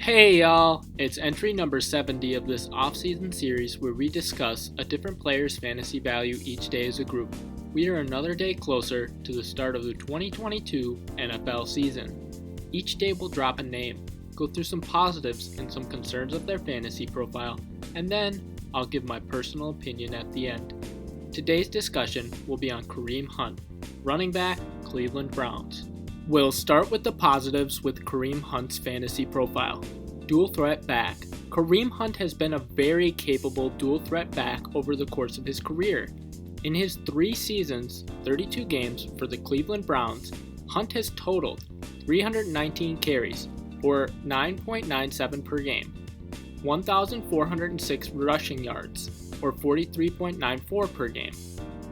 Hey y'all! It's entry number 70 of this off-season series where we discuss a different player's fantasy value each day as a group. We are another day closer to the start of the 2022 NFL season. Each day we'll drop a name, go through some positives and some concerns of their fantasy profile, and then I'll give my personal opinion at the end. Today's discussion will be on Kareem Hunt, running back, Cleveland Browns. We'll start with the positives with Kareem Hunt's fantasy profile. Dual threat back. Kareem Hunt has been a very capable dual threat back over the course of his career. In his 3 seasons, 32 games for the Cleveland Browns, Hunt has totaled 319 carries, or 9.97 per game, 1,406 rushing yards, or 43.94 per game,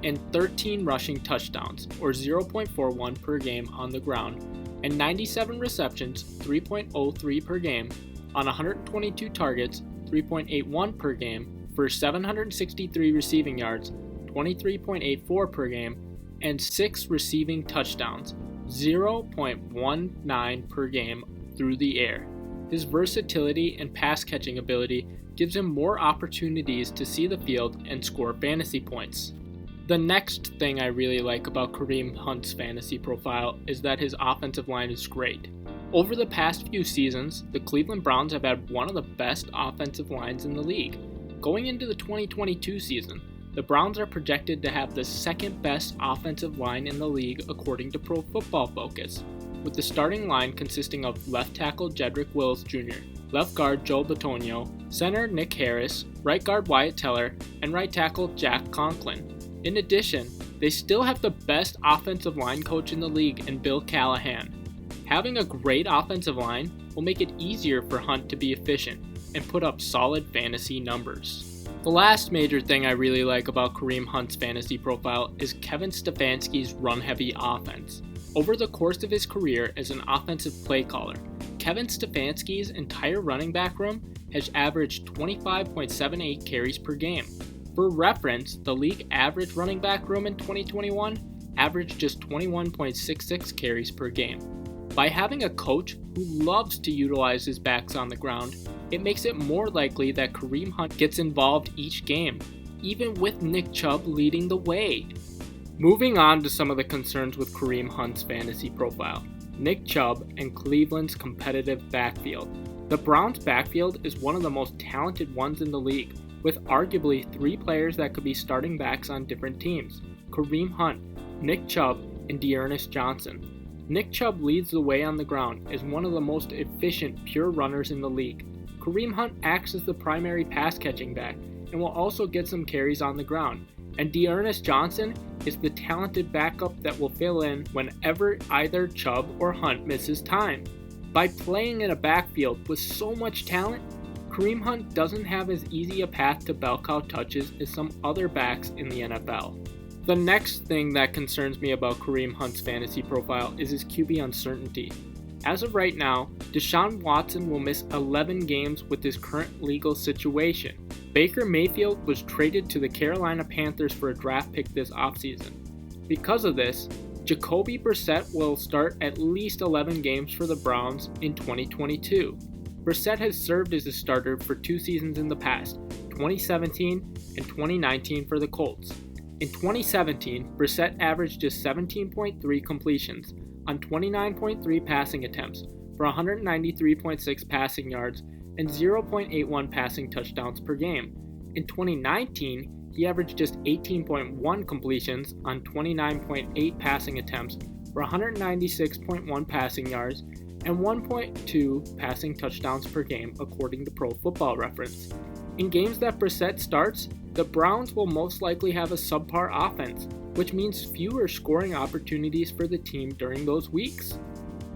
and 13 rushing touchdowns, or 0.41 per game on the ground, and 97 receptions, 3.03 per game, on 122 targets, 3.81 per game, for 763 receiving yards, 23.84 per game, and 6 receiving touchdowns, 0.19 per game through the air. His versatility and pass catching ability gives him more opportunities to see the field and score fantasy points. The next thing I really like about Kareem Hunt's fantasy profile is that his offensive line is great. Over the past few seasons, the Cleveland Browns have had one of the best offensive lines in the league. Going into the 2022 season, the Browns are projected to have the second best offensive line in the league according to Pro Football Focus, with the starting line consisting of left tackle Jedrick Wills Jr., left guard Joe Bitonio, center Nick Harris, right guard Wyatt Teller, and right tackle Jack Conklin. In addition, they still have the best offensive line coach in the league in Bill Callahan. Having a great offensive line will make it easier for Hunt to be efficient and put up solid fantasy numbers. The last major thing I really like about Kareem Hunt's fantasy profile is Kevin Stefanski's run-heavy offense. Over the course of his career as an offensive play caller, Kevin Stefanski's entire running back room has averaged 25.78 carries per game. For reference, the league average running back room in 2021 averaged just 21.66 carries per game. By having a coach who loves to utilize his backs on the ground, it makes it more likely that Kareem Hunt gets involved each game, even with Nick Chubb leading the way. Moving on to some of the concerns with Kareem Hunt's fantasy profile. Nick Chubb and Cleveland's competitive backfield. The Browns' backfield is one of the most talented ones in the league, with arguably 3 players that could be starting backs on different teams: Kareem Hunt, Nick Chubb, and D'Ernest Johnson. Nick Chubb leads the way on the ground as one of the most efficient pure runners in the league. Kareem Hunt acts as the primary pass-catching back and will also get some carries on the ground, and D'Ernest Johnson is the talented backup that will fill in whenever either Chubb or Hunt misses time. By playing in a backfield with so much talent, Kareem Hunt doesn't have as easy a path to bell cow touches as some other backs in the NFL. The next thing that concerns me about Kareem Hunt's fantasy profile is his QB uncertainty. As of right now, Deshaun Watson will miss 11 games with his current legal situation. Baker Mayfield was traded to the Carolina Panthers for a draft pick this offseason. Because of this, Jacoby Brissett will start at least 11 games for the Browns in 2022. Brissett has served as a starter for 2 seasons in the past, 2017 and 2019 for the Colts. In 2017, Brissett averaged just 17.3 completions on 29.3 passing attempts for 193.6 passing yards and 0.81 passing touchdowns per game. In 2019, he averaged just 18.1 completions on 29.8 passing attempts for 196.1 passing yards and 1.2 passing touchdowns per game according to Pro Football Reference. In games that Brissett starts, the Browns will most likely have a subpar offense, which means fewer scoring opportunities for the team during those weeks.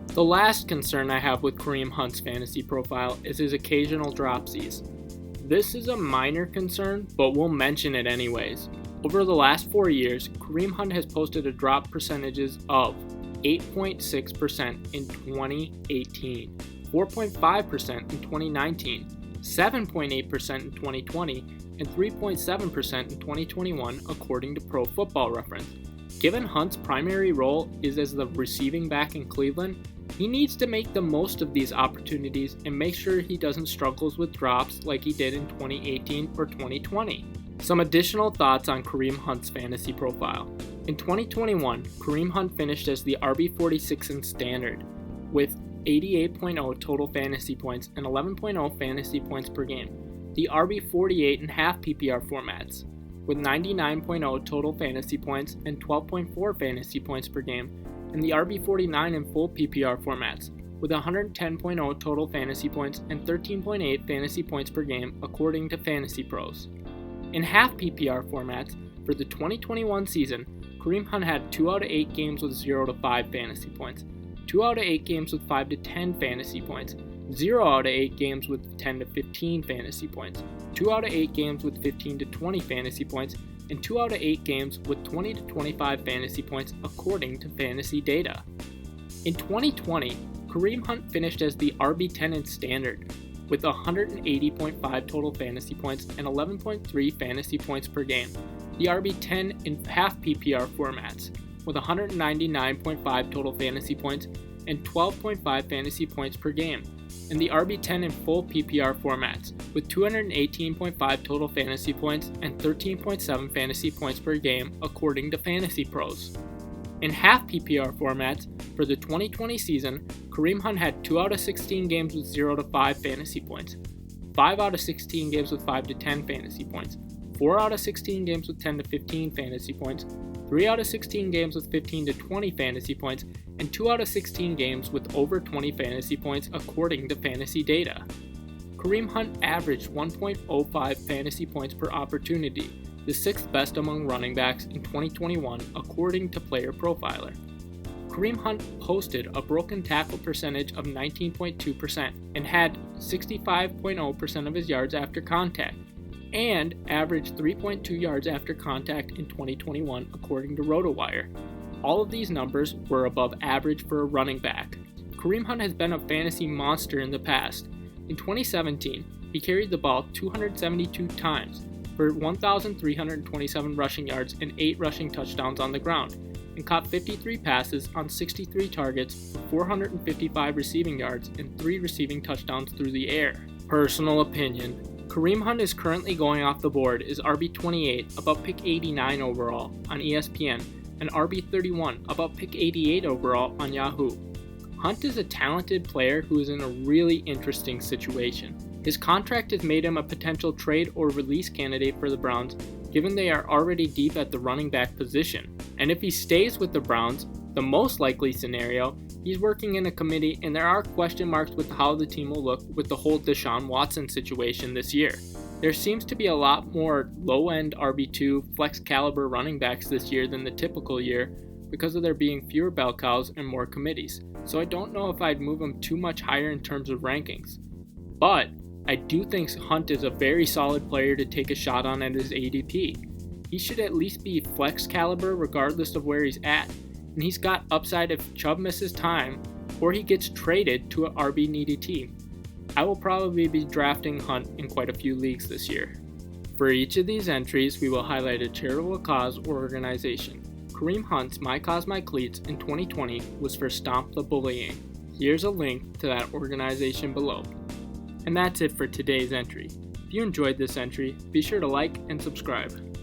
The last concern I have with Kareem Hunt's fantasy profile is his occasional dropsies. This is a minor concern, but we'll mention it anyways. Over the last 4 years, Kareem Hunt has posted a drop percentages of 8.6% in 2018, 4.5% in 2019, 7.8% in 2020, and 3.7% in 2021 according to Pro Football Reference. Given Hunt's primary role is as the receiving back in Cleveland, He needs to make the most of these opportunities and make sure he doesn't struggle with drops like he did in 2018 or 2020. Some additional thoughts on Kareem Hunt's fantasy profile. In 2021, Kareem Hunt finished as the RB46 in standard, with 88.0 total fantasy points and 11.0 fantasy points per game. The RB48 in half PPR formats, with 99.0 total fantasy points and 12.4 fantasy points per game, and the RB49 in full PPR formats, with 110.0 total fantasy points and 13.8 fantasy points per game according to Fantasy Pros. In half PPR formats, for the 2021 season, Kareem Hunt had 2 out of 8 games with 0 to 5 fantasy points, 2 out of 8 games with 5 to 10 fantasy points, 0 out of 8 games with 10 to 15 fantasy points, 2 out of 8 games with 15 to 20 fantasy points, and 2 out of 8 games with 20 to 25 fantasy points according to fantasy data. In 2020, Kareem Hunt finished as the RB10 in standard, with 180.5 total fantasy points and 11.3 fantasy points per game. The RB10 in half PPR formats, with 199.5 total fantasy points and 12.5 fantasy points per game, and the RB10 in full PPR formats, with 218.5 total fantasy points and 13.7 fantasy points per game according to Fantasy Pros. In half PPR formats, for the 2020 season, Kareem Hunt had 2 out of 16 games with 0 to 5 fantasy points, 5 out of 16 games with 5 to 10 fantasy points, 4 out of 16 games with 10 to 15 fantasy points, 3 out of 16 games with 15 to 20 fantasy points, and 2 out of 16 games with over 20 fantasy points according to fantasy data. Kareem Hunt averaged 1.05 fantasy points per opportunity, the 6th best among running backs in 2021 according to Player Profiler. Kareem Hunt posted a broken tackle percentage of 19.2% and had 65.0% of his yards after contact, and averaged 3.2 yards after contact in 2021 according to RotoWire. All of these numbers were above average for a running back. Kareem Hunt has been a fantasy monster in the past. In 2017, he carried the ball 272 times for 1,327 rushing yards and 8 rushing touchdowns on the ground, and caught 53 passes on 63 targets for 455 receiving yards and 3 receiving touchdowns through the air. Personal opinion: Kareem Hunt is currently going off the board as RB28, about pick 89 overall on ESPN, and RB31, about pick 88 overall on Yahoo. Hunt is a talented player who is in a really interesting situation. His contract has made him a potential trade or release candidate for the Browns, given they are already deep at the running back position. And if he stays with the Browns, the most likely scenario, he's working in a committee and there are question marks with how the team will look with the whole Deshaun Watson situation this year. There seems to be a lot more low-end RB2 flex caliber running backs this year than the typical year because of there being fewer bell cows and more committees. So I don't know if I'd move him too much higher in terms of rankings. But I do think Hunt is a very solid player to take a shot on at his ADP. He should at least be flex caliber regardless of where he's at, and he's got upside if Chubb misses time or he gets traded to an RB needy team. I will probably be drafting Hunt in quite a few leagues this year. For each of these entries, we will highlight a charitable cause or organization. Kareem Hunt's My Cause My Cleats in 2020 was for Stomp the Bullying. Here's a link to that organization below. And that's it for today's entry. If you enjoyed this entry, be sure to like and subscribe.